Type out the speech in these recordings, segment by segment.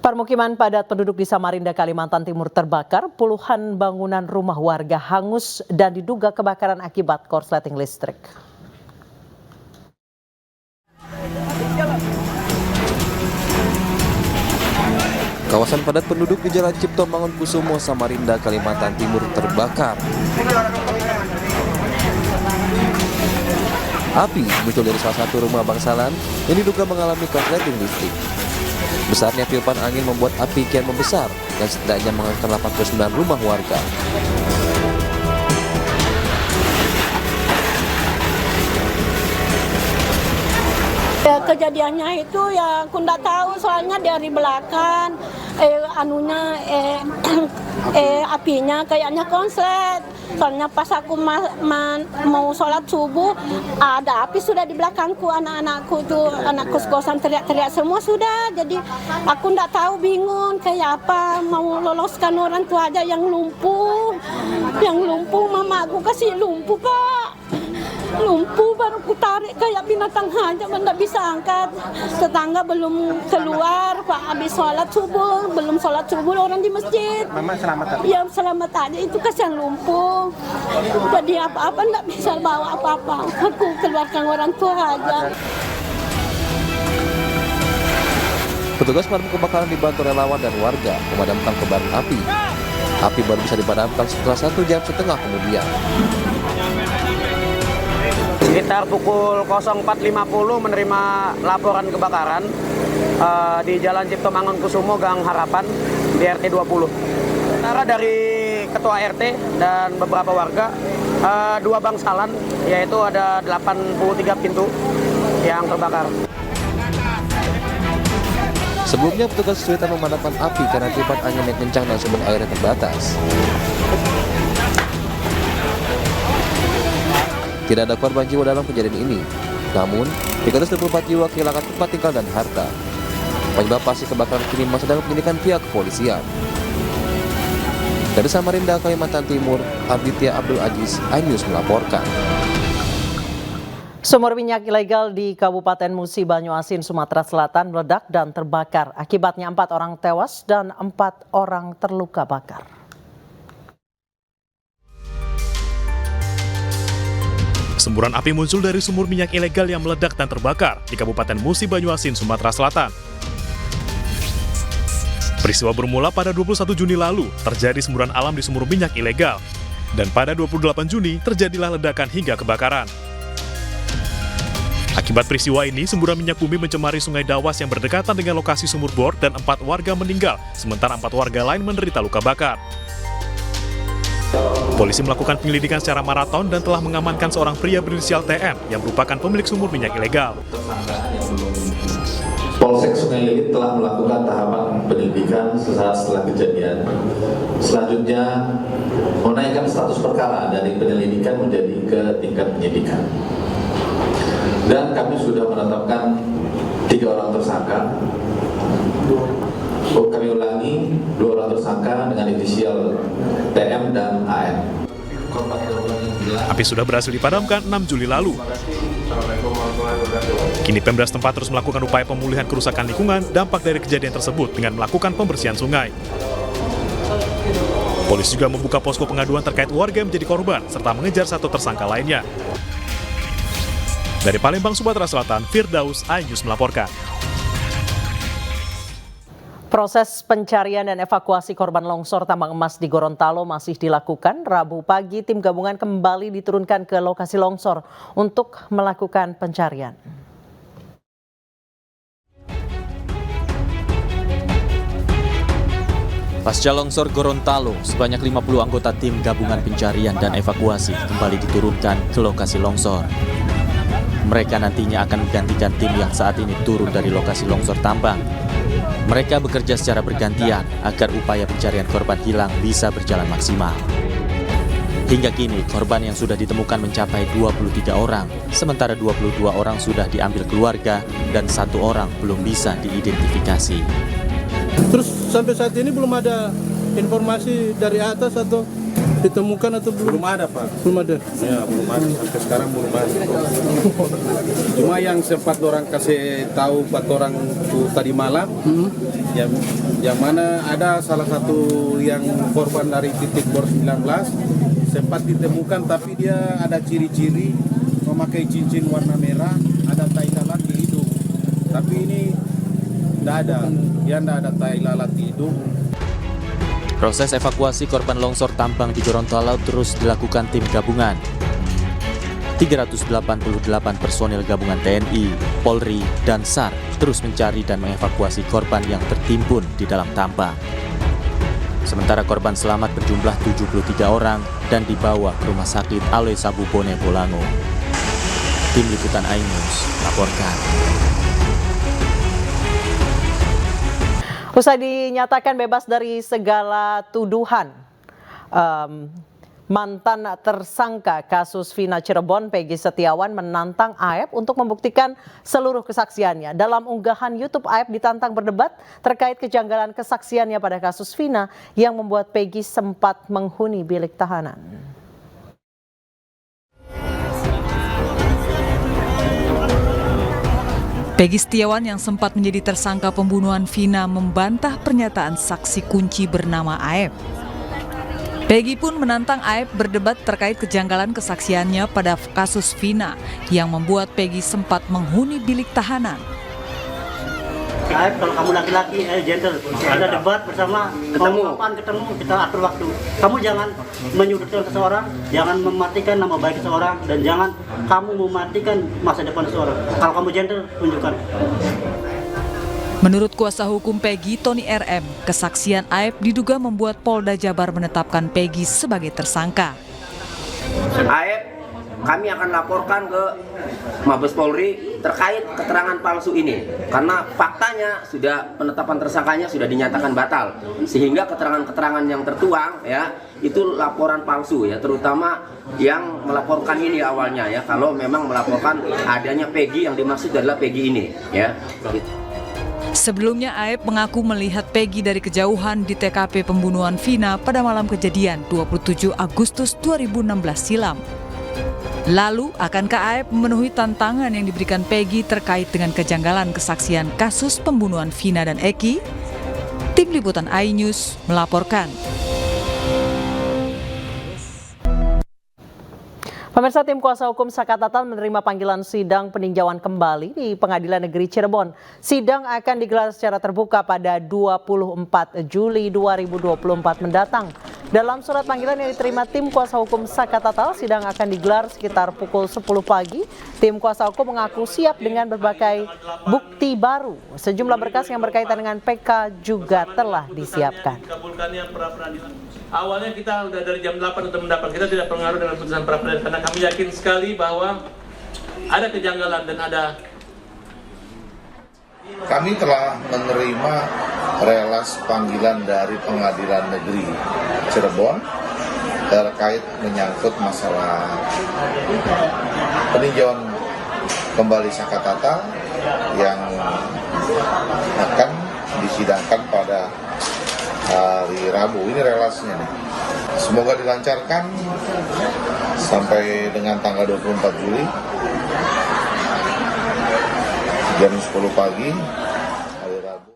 Permukiman padat penduduk di Samarinda, Kalimantan Timur terbakar, puluhan bangunan rumah warga hangus dan diduga kebakaran akibat korsleting listrik. Kawasan padat penduduk di Jalan Cipto Mangunkusumo, Samarinda, Kalimantan Timur terbakar. Api muncul dari salah satu rumah bangsalan yang diduga mengalami korsleting listrik. Besarnya tiupan angin membuat api kian membesar dan setidaknya menghanguskan 89 rumah warga. Ya, kejadiannya itu ya aku nggak tahu, soalnya dari belakang apinya kayaknya konslet. Soalnya pas aku mau sholat subuh ada api sudah di belakangku, anak-anakku tuh, anak kos-kosan teriak-teriak semua sudah. Jadi aku nggak tahu, bingung kayak apa, mau loloskan orang tua aja yang lumpuh, mama aku kasih lumpuh Pak. Lumpuh baru ku tarik kayak binatang aja, nggak bisa angkat. Tetangga belum keluar Pak, habis sholat subuh, belum sholat subuh orang di masjid. Mama selamat aja? Ya selamat aja, itu kasihan lumpuh. Jadi apa-apa nggak bisa bawa apa-apa, aku keluarkan orang tua aja. Petugas pemadam kebakaran dibantu relawan dan warga memadamkan kobaran api. Api baru bisa dipadamkan setelah 1,5 jam kemudian. Sekitar pukul 04.50 menerima laporan kebakaran di Jalan Cipto Mangunkusumo, Gang Harapan, di RT 20. Sementara dari Ketua RT dan beberapa warga, 2 bangsalan, yaitu ada 83 pintu yang terbakar. Sebelumnya petugas kesulitan memadamkan api karena tiupan angin yang kencang dan sumber air yang terbatas. Tidak ada korban jiwa dalam kejadian ini. Namun, 324 jiwa kehilangan tempat tinggal dan harta. Penyebab pasti kebakaran kini masih dalam penyelidikan pihak kepolisian. Dari Samarinda, Kalimantan Timur, Aditya Abdul Aziz, iNews melaporkan. Sumur minyak ilegal di Kabupaten Musi Banyuasin, Sumatera Selatan meledak dan terbakar. Akibatnya 4 orang tewas dan 4 orang terluka bakar. Semburan api muncul dari sumur minyak ilegal yang meledak dan terbakar di Kabupaten Musi Banyuasin, Sumatera Selatan. Peristiwa bermula pada 21 Juni lalu, terjadi semburan alam di sumur minyak ilegal. Dan pada 28 Juni, terjadilah ledakan hingga kebakaran. Akibat peristiwa ini, semburan minyak bumi mencemari Sungai Dawas yang berdekatan dengan lokasi sumur bor dan 4 warga meninggal, sementara 4 warga lain menderita luka bakar. Polisi melakukan penyelidikan secara maraton dan telah mengamankan seorang pria berinisial TM yang merupakan pemilik sumur minyak ilegal. Polsek Sungai Lilit telah melakukan tahapan penyelidikan sesaat setelah kejadian. Selanjutnya, menaikkan status perkara dari penyelidikan menjadi ke tingkat penyidikan. Dan kami sudah menetapkan 3 orang tersangka. Kami ulangi, 2 orang tersangka dengan inisial TM dan AN. Api sudah berhasil dipadamkan 6 Juli lalu. Kini Pemda setempat terus melakukan upaya pemulihan kerusakan lingkungan dampak dari kejadian tersebut dengan melakukan pembersihan sungai. Polisi juga membuka posko pengaduan terkait warga yang menjadi korban serta mengejar 1 tersangka lainnya. Dari Palembang, Sumatera Selatan, Firdaus, iNews melaporkan. Proses pencarian dan evakuasi korban longsor tambang emas di Gorontalo masih dilakukan. Rabu pagi, tim gabungan kembali diturunkan ke lokasi longsor untuk melakukan pencarian. Pasca longsor Gorontalo, sebanyak 50 anggota tim gabungan pencarian dan evakuasi kembali diturunkan ke lokasi longsor. Mereka nantinya akan menggantikan tim yang saat ini turun dari lokasi longsor tambang. Mereka bekerja secara bergantian agar upaya pencarian korban hilang bisa berjalan maksimal. Hingga kini, korban yang sudah ditemukan mencapai 23 orang, sementara 22 orang sudah diambil keluarga dan 1 orang belum bisa diidentifikasi. Terus sampai saat ini belum ada informasi dari atas atau ditemukan atau belum? Belum ada, Pak. Belum ada. Ya, belum ada. Sampai sekarang belum ada. Cuma yang sempat orang kasih tahu 4 orang tuh tadi malam, yang mana ada salah satu yang korban dari titik bor 19 sempat ditemukan, tapi dia ada ciri-ciri memakai cincin warna merah, ada tai lalat di hidung. Tapi ini tidak ada, dia tidak ada tai lalat di hidung. Proses evakuasi korban longsor tambang di Gorontalo terus dilakukan tim gabungan. 388 personil gabungan TNI, Polri, dan SAR terus mencari dan mengevakuasi korban yang tertimbun di dalam tambang. Sementara korban selamat berjumlah 73 orang dan dibawa ke Rumah Sakit Alwe Sabu Bone Bolango. Tim Liputan iNews laporkan. Usai dinyatakan bebas dari segala tuduhan, mantan tersangka kasus Vina Cirebon Peggy Setiawan menantang AEP untuk membuktikan seluruh kesaksiannya. Dalam unggahan YouTube, AEP ditantang berdebat terkait kejanggalan kesaksiannya pada kasus Vina yang membuat Peggy sempat menghuni bilik tahanan. Peggy Setiawan yang sempat menjadi tersangka pembunuhan Vina membantah pernyataan saksi kunci bernama AEP. Peggy pun menantang AEP berdebat terkait kejanggalan kesaksiannya pada kasus Vina yang membuat Peggy sempat menghuni bilik tahanan. AEP, kalau kamu laki-laki, gentle, ada debat bersama, ketemu, kita atur waktu. Kamu jangan menyudutkan seseorang, jangan mematikan nama baik seseorang, dan jangan kamu mematikan masa depan seseorang. Kalau kamu gentle, tunjukkan. Menurut kuasa hukum Peggy, Tony RM, kesaksian AEP diduga membuat Polda Jabar menetapkan Peggy sebagai tersangka. AEP, kami akan laporkan ke Mabes Polri terkait keterangan palsu ini, karena faktanya sudah penetapan tersangkanya sudah dinyatakan batal, sehingga keterangan-keterangan yang tertuang ya itu laporan palsu ya, terutama yang melaporkan ini awalnya ya, kalau memang melaporkan adanya Peggy, yang dimaksud adalah Peggy ini ya. Sebelumnya AEP mengaku melihat Peggy dari kejauhan di TKP pembunuhan Vina pada malam kejadian 27 Agustus 2016 silam. Lalu, akankah AEP memenuhi tantangan yang diberikan Peggy terkait dengan kejanggalan kesaksian kasus pembunuhan Vina dan Eki? Tim Liputan iNews melaporkan. Pemirsa, tim kuasa hukum Saka Tatal menerima panggilan sidang peninjauan kembali di Pengadilan Negeri Cirebon. Sidang akan digelar secara terbuka pada 24 Juli 2024 mendatang. Dalam surat panggilan yang diterima tim kuasa hukum Saka Tatal, sidang akan digelar sekitar pukul 10 pagi. Tim kuasa hukum mengaku siap dengan berbagai bukti baru. Sejumlah berkas yang berkaitan dengan PK juga telah disiapkan. Awalnya kita udah dari jam 8 untuk mendapat, kita tidak pengaruh dengan putusan pra peradilan karena kami yakin sekali bahwa ada kejanggalan dan ada. Kami telah menerima relas panggilan dari Pengadilan Negeri Cirebon terkait menyangkut masalah peninjauan kembali Saka Tatal yang akan disidangkan pada hari Rabu. Ini relasnya nih. Semoga dilancarkan sampai dengan tanggal 24 Juli jam 10 pagi hari Rabu.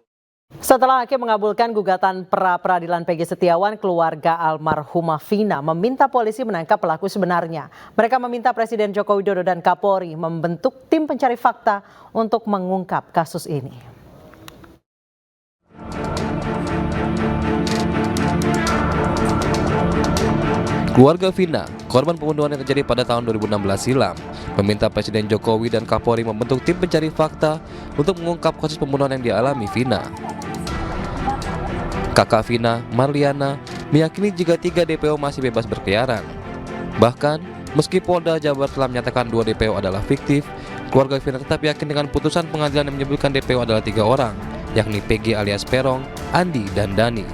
Setelah hakim mengabulkan gugatan pra-peradilan Peggy Setiawan, keluarga almarhumah Vina meminta polisi menangkap pelaku sebenarnya. Mereka meminta Presiden Joko Widodo dan Kapolri membentuk tim pencari fakta untuk mengungkap kasus ini. Keluarga Vina, korban pembunuhan yang terjadi pada tahun 2016 silam, meminta Presiden Jokowi dan Kapolri membentuk tim pencari fakta untuk mengungkap kasus pembunuhan yang dialami Vina. Kakak Vina, Marliana, meyakini jika 3 DPO masih bebas berkeliaran. Bahkan, meski Polda Jabar telah menyatakan 2 DPO adalah fiktif, keluarga Vina tetap yakin dengan putusan pengadilan yang menyebutkan DPO adalah 3 orang, yakni Peggy alias Perong, Andi, dan Dani.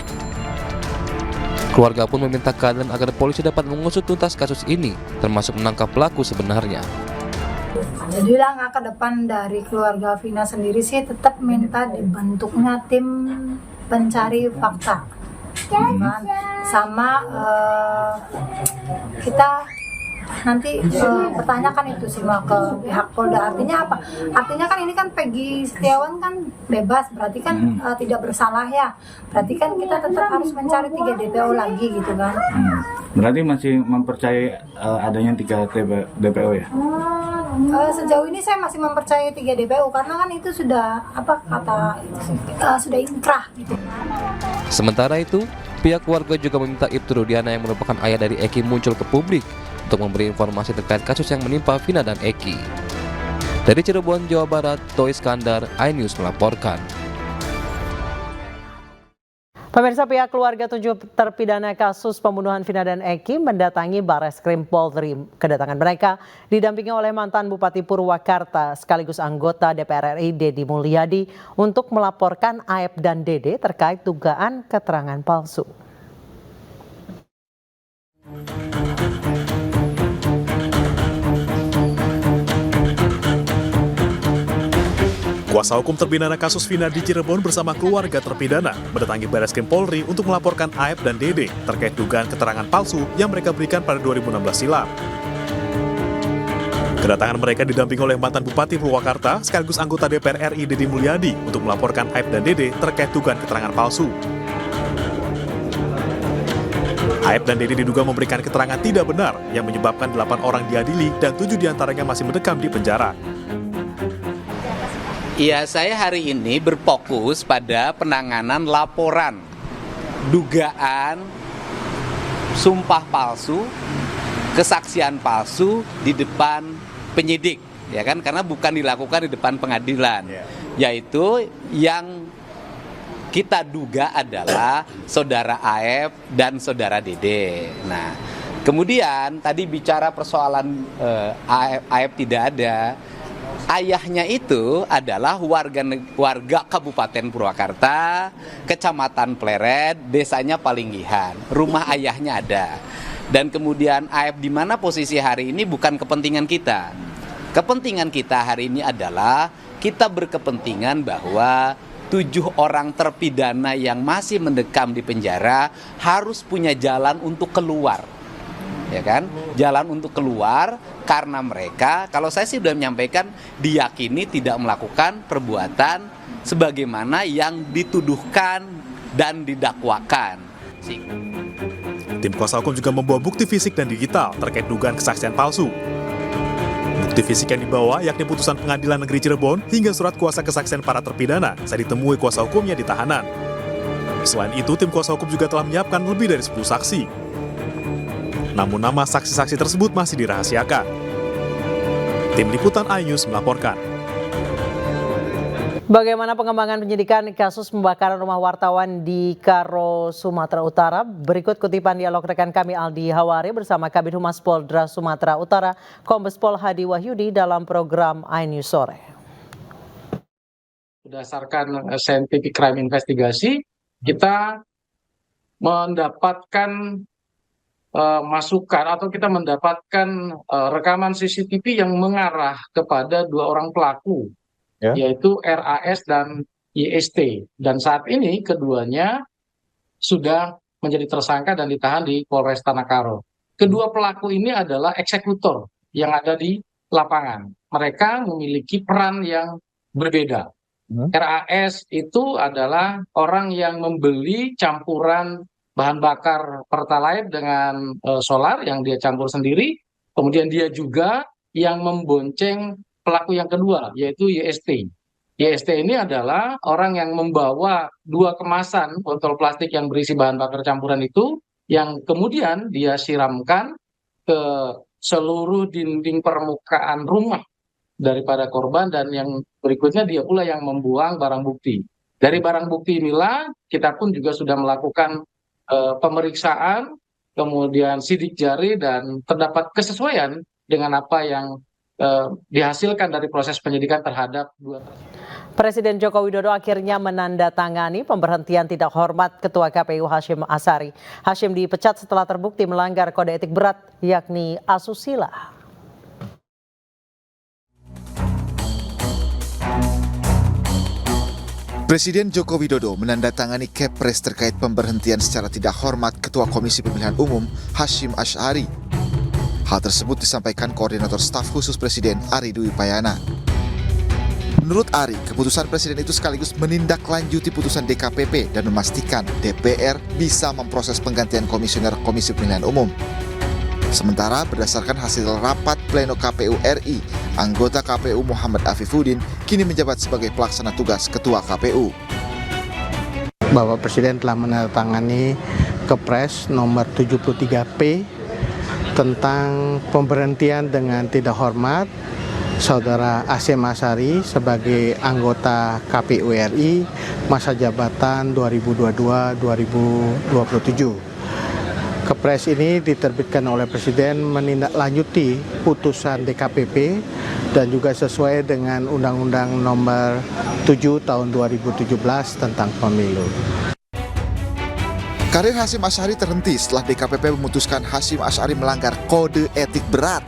Keluarga pun meminta keadilan agar polisi dapat mengusut tuntas kasus ini, termasuk menangkap pelaku sebenarnya. Jadi langkah ke depan dari keluarga Vina sendiri sih tetap minta dibentuknya tim pencari fakta. sama kita nanti pertanyakan itu semua ke pihak Polda. Artinya apa? Artinya kan ini kan Peggy Setiawan kan bebas, berarti kan tidak bersalah ya. Berarti kan kita tetap harus mencari 3 DPO lagi gitu kan. Berarti masih mempercayai adanya 3 DPO ya? Sejauh ini saya masih mempercayai 3 DPO karena kan itu sudah sudah inkrah gitu. Sementara itu, pihak keluarga juga meminta Ibtu Rudiana yang merupakan ayah dari Eki muncul ke publik untuk memberi informasi terkait kasus yang menimpa Vina dan Eki. Dari Cirebon, Jawa Barat, Toy Iskandar, iNews melaporkan. Pemirsa, pihak keluarga 7 terpidana kasus pembunuhan Vina dan Eki mendatangi Barreskrim Polri. Kedatangan mereka didampingi oleh mantan Bupati Purwakarta sekaligus anggota DPR RI Deddy Mulyadi untuk melaporkan Aep dan Dede terkait dugaan keterangan palsu. Kuasa hukum terpidana kasus Vina di Cirebon bersama keluarga terpidana mendatangi Barreskrim Polri untuk melaporkan Aep dan Dede terkait dugaan keterangan palsu yang mereka berikan pada 2016 silam. Kedatangan mereka didampingi oleh mantan Bupati Purwakarta sekaligus anggota DPR RI Deddy Mulyadi untuk melaporkan Aep dan Dede terkait dugaan keterangan palsu. Aep dan Dede diduga memberikan keterangan tidak benar yang menyebabkan 8 orang diadili dan 7 diantaranya masih mendekam di penjara. Ya, saya hari ini berfokus pada penanganan laporan dugaan sumpah palsu, kesaksian palsu di depan penyidik, ya kan? Karena bukan dilakukan di depan pengadilan, yaitu yang kita duga adalah saudara Aep dan saudara Dede. Nah, kemudian tadi bicara persoalan Aep tidak ada. Ayahnya itu adalah warga Kabupaten Purwakarta, Kecamatan Pleret, desanya Palinggihan. Rumah ayahnya ada. Dan kemudian Aep di mana posisi hari ini bukan kepentingan kita. Kepentingan kita hari ini adalah kita berkepentingan bahwa 7 orang terpidana yang masih mendekam di penjara harus punya jalan untuk keluar. Ya kan? Jalan untuk keluar karena mereka, kalau saya sih sudah menyampaikan, diyakini tidak melakukan perbuatan sebagaimana yang dituduhkan dan didakwakan. Tim kuasa hukum juga membawa bukti fisik dan digital terkait dugaan kesaksian palsu. Bukti fisik yang dibawa yakni putusan Pengadilan Negeri Cirebon hingga surat kuasa kesaksian para terpidana saat ditemui kuasa hukumnya di tahanan. Selain itu, tim kuasa hukum juga telah menyiapkan lebih dari 10 saksi. Namun nama saksi-saksi tersebut masih dirahasiakan. Tim Liputan iNews melaporkan. Bagaimana pengembangan penyidikan kasus pembakaran rumah wartawan di Karo, Sumatera Utara? Berikut kutipan dialog rekan kami Aldi Hawari bersama Kabid Humas Polda Sumatera Utara, Kombes Pol Hadi Wahyudi dalam program iNews Sore. Berdasarkan scientific crime investigasi, kita mendapatkan masukan atau kita mendapatkan rekaman CCTV yang mengarah kepada 2 orang pelaku, yaitu RAS dan YST. Dan saat ini keduanya sudah menjadi tersangka dan ditahan di Polres Tanah Karo. Kedua pelaku ini adalah eksekutor yang ada di lapangan. Mereka memiliki peran yang berbeda. RAS itu adalah orang yang membeli campuran bahan bakar Pertalite dengan solar yang dia campur sendiri. Kemudian dia juga yang membonceng pelaku yang kedua, yaitu YST. YST ini adalah orang yang membawa 2 kemasan botol plastik yang berisi bahan bakar campuran itu, yang kemudian dia siramkan ke seluruh dinding permukaan rumah daripada korban, dan yang berikutnya dia pula yang membuang barang bukti. Dari barang bukti inilah kita pun juga sudah melakukan pemeriksaan, kemudian sidik jari, dan terdapat kesesuaian dengan apa yang dihasilkan dari proses penyidikan terhadap 2 tersangka. Presiden Joko Widodo akhirnya menandatangani pemberhentian tidak hormat Ketua KPU Hashim Asyari. Hashim dipecat setelah terbukti melanggar kode etik berat, yakni asusila. Presiden Joko Widodo menandatangani Kepres terkait pemberhentian secara tidak hormat Ketua Komisi Pemilihan Umum Hasyim Asy'ari. Hal tersebut disampaikan Koordinator Staf Khusus Presiden Ari Dwi Payana. Menurut Ari, keputusan Presiden itu sekaligus menindaklanjuti putusan DKPP dan memastikan DPR bisa memproses penggantian komisioner Komisi Pemilihan Umum. Sementara berdasarkan hasil rapat pleno KPU RI, anggota KPU Muhammad Afifuddin kini menjabat sebagai pelaksana tugas Ketua KPU. Bahwa Presiden telah menandatangani Kepres nomor 73P tentang pemberhentian dengan tidak hormat Saudara Hasyim Asy'ari sebagai anggota KPU RI masa jabatan 2022-2027. Kepres ini diterbitkan oleh Presiden menindaklanjuti putusan DKPP dan juga sesuai dengan Undang-Undang Nomor 7 Tahun 2017 tentang Pemilu. Karir Hasyim Asy'ari terhenti setelah DKPP memutuskan Hasyim Asy'ari melanggar kode etik berat.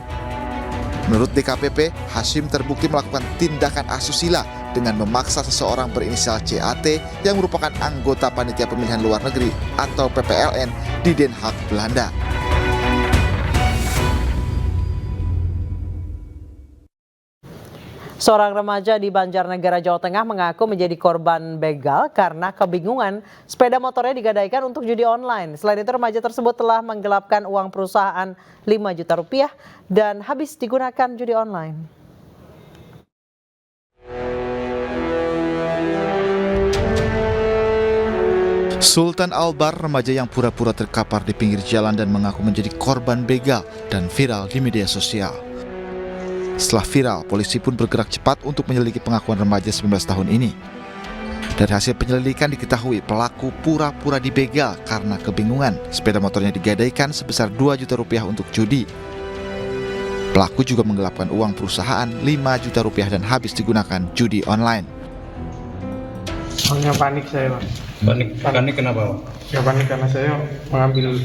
Menurut DKPP, Hasyim terbukti melakukan tindakan asusila dengan memaksa seseorang berinisial CAT yang merupakan anggota Panitia Pemilihan Luar Negeri atau PPLN di Den Haag, Belanda. Seorang remaja di Banjarnegara, Jawa Tengah mengaku menjadi korban begal karena kebingungan sepeda motornya digadaikan untuk judi online. Selain itu, remaja tersebut telah menggelapkan uang perusahaan 5 juta rupiah dan habis digunakan judi online. Sultan Albar, remaja yang pura-pura terkapar di pinggir jalan dan mengaku menjadi korban begal dan viral di media sosial. Setelah viral, polisi pun bergerak cepat untuk menyelidiki pengakuan remaja 19 tahun ini. Dari hasil penyelidikan diketahui pelaku pura-pura dibegal karena kebingungan. Sepeda motornya digadaikan sebesar 2 juta rupiah untuk judi. Pelaku juga menggelapkan uang perusahaan 5 juta rupiah dan habis digunakan judi online. Hanya panik saya, Pak. Panik kenapa, Pak? Ya panik karena saya mengambil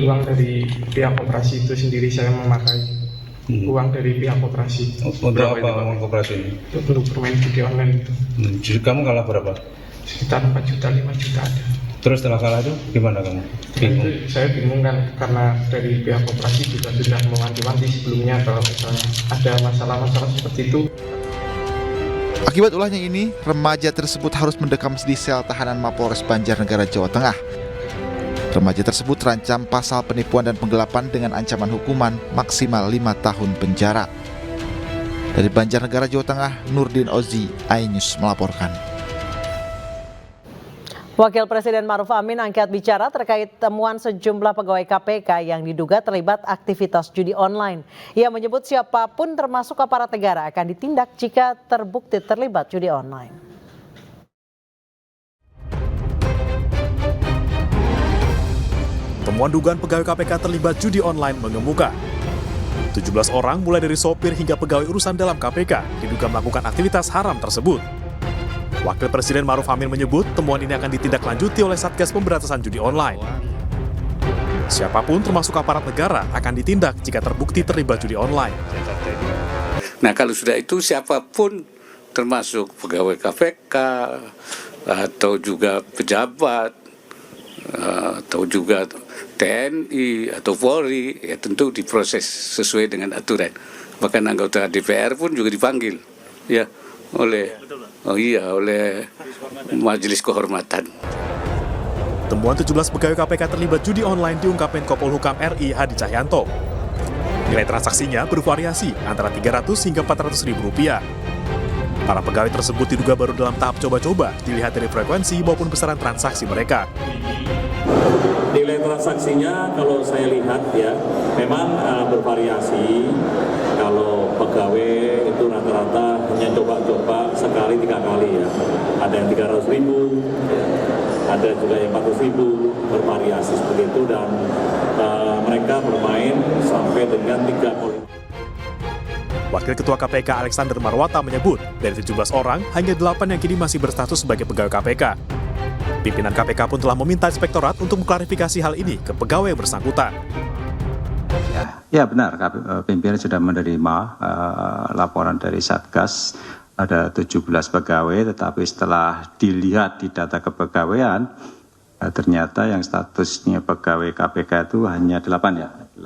uang dari pihak koperasi itu sendiri, saya memakai uang dari pihak koperasi. Untuk apa uang koperasi ini? Untuk bermain judi online itu. Jadi kamu kalah berapa? Sekitar 4 juta, 5 juta ada. Terus setelah kalah itu gimana kamu? Itu saya bingung kan, karena dari pihak koperasi juga sudah mewanti-wanti sebelumnya kalau misalnya ada masalah-masalah seperti itu. Akibat ulahnya ini, remaja tersebut harus mendekam di sel tahanan Mapolres Banjarnegara, Jawa Tengah. Remaja tersebut terancam pasal penipuan dan penggelapan dengan ancaman hukuman maksimal 5 tahun penjara. Dari Banjarnegara, Jawa Tengah, Nurdin Ozi, iNews melaporkan. Wakil Presiden Ma'ruf Amin angkat bicara terkait temuan sejumlah pegawai KPK yang diduga terlibat aktivitas judi online. Ia menyebut siapapun termasuk aparat negara akan ditindak jika terbukti terlibat judi online. Temuan dugaan pegawai KPK terlibat judi online mengemuka. 17 orang mulai dari sopir hingga pegawai urusan dalam KPK diduga melakukan aktivitas haram tersebut. Wakil Presiden Ma'ruf Amin menyebut temuan ini akan ditindaklanjuti oleh Satgas Pemberantasan Judi Online. Siapapun termasuk aparat negara akan ditindak jika terbukti terlibat judi online. Nah kalau sudah itu siapapun termasuk pegawai KPK atau juga pejabat atau juga TNI atau Polri ya tentu diproses sesuai dengan aturan. Bahkan anggota DPR pun juga dipanggil ya oleh Majelis Kehormatan. Temuan 17 pegawai KPK terlibat judi online diungkap Menko Polhukam RI Hadi Cahyanto. Nilai transaksinya bervariasi antara 300 hingga 400 ribu rupiah. Para pegawai tersebut diduga baru dalam tahap coba-coba dilihat dari frekuensi maupun besaran transaksi mereka. Nilai transaksinya kalau saya lihat ya memang bervariasi. Kalau pegawai itu rata-rata hanya coba-coba sekali 3 kali ya. Ada yang 300 ribu, ada juga yang 400 ribu, bervariasi seperti itu dan mereka bermain sampai dengan 3 kali. Wakil Ketua KPK Alexander Marwata menyebut dari 17 orang hanya 8 yang kini masih berstatus sebagai pegawai KPK. Pimpinan KPK pun telah meminta inspektorat untuk mengklarifikasi hal ini ke pegawai yang bersangkutan. Ya benar, pimpinan sudah menerima laporan dari Satgas ada 17 pegawai, tetapi setelah dilihat di data kepegawaian, ternyata yang statusnya pegawai KPK itu hanya 8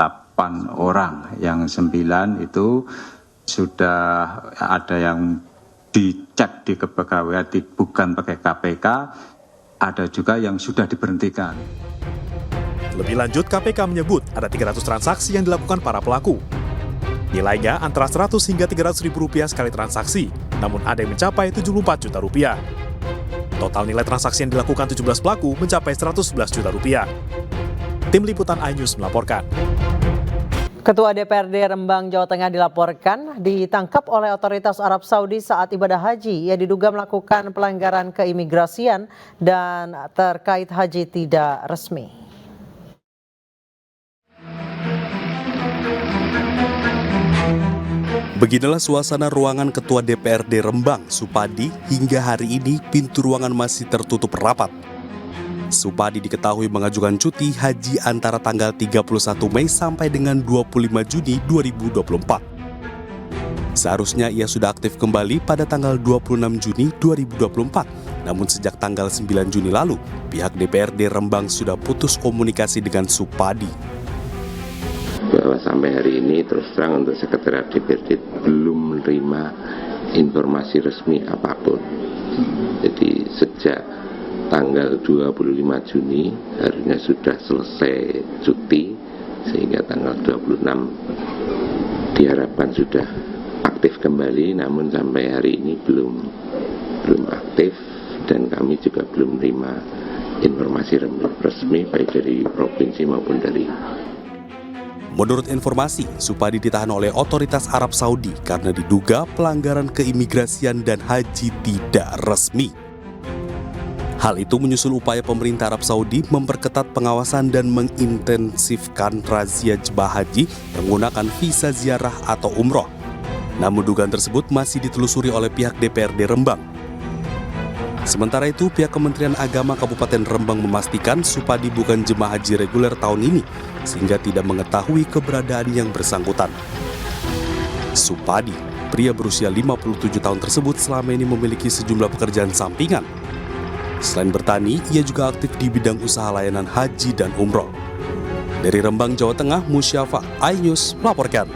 orang, yang 9 itu sudah ada yang dicek di kepegawaian bukan pakai KPK, ada juga yang sudah diberhentikan. Lebih lanjut, KPK menyebut ada 300 transaksi yang dilakukan para pelaku. Nilainya antara 100 hingga 300 ribu rupiah sekali transaksi, namun ada yang mencapai 74 juta rupiah. Total nilai transaksi yang dilakukan 17 pelaku mencapai 111 juta rupiah. Tim Liputan iNews melaporkan. Ketua DPRD Rembang, Jawa Tengah dilaporkan ditangkap oleh otoritas Arab Saudi saat ibadah haji. Ia diduga melakukan pelanggaran keimigrasian dan terkait haji tidak resmi. Beginilah suasana ruangan Ketua DPRD Rembang, Supadi. Hingga hari ini pintu ruangan masih tertutup rapat. Supadi diketahui mengajukan cuti haji antara tanggal 31 Mei sampai dengan 25 Juni 2024. Seharusnya ia sudah aktif kembali pada tanggal 26 Juni 2024. Namun sejak tanggal 9 Juni lalu, pihak DPRD Rembang sudah putus komunikasi dengan Supadi. Bahwa sampai hari ini terus terang untuk Sekretariat DPRD belum menerima informasi resmi apapun. Jadi sejak tanggal 25 Juni harusnya sudah selesai cuti, sehingga tanggal 26 diharapkan sudah aktif kembali, namun sampai hari ini belum aktif, dan kami juga belum menerima informasi resmi baik dari provinsi maupun dari. Menurut informasi, Supadi ditahan oleh otoritas Arab Saudi karena diduga pelanggaran keimigrasian dan haji tidak resmi. Hal itu menyusul upaya pemerintah Arab Saudi memperketat pengawasan dan mengintensifkan razia jemaah haji menggunakan visa ziarah atau umroh. Namun dugaan tersebut masih ditelusuri oleh pihak DPRD Rembang. Sementara itu, pihak Kementerian Agama Kabupaten Rembang memastikan Supadi bukan jemaah haji reguler tahun ini, sehingga tidak mengetahui keberadaan yang bersangkutan. Supadi, pria berusia 57 tahun tersebut selama ini memiliki sejumlah pekerjaan sampingan. Selain bertani, ia juga aktif di bidang usaha layanan haji dan umroh. Dari Rembang, Jawa Tengah, Musyafa, iNews melaporkan.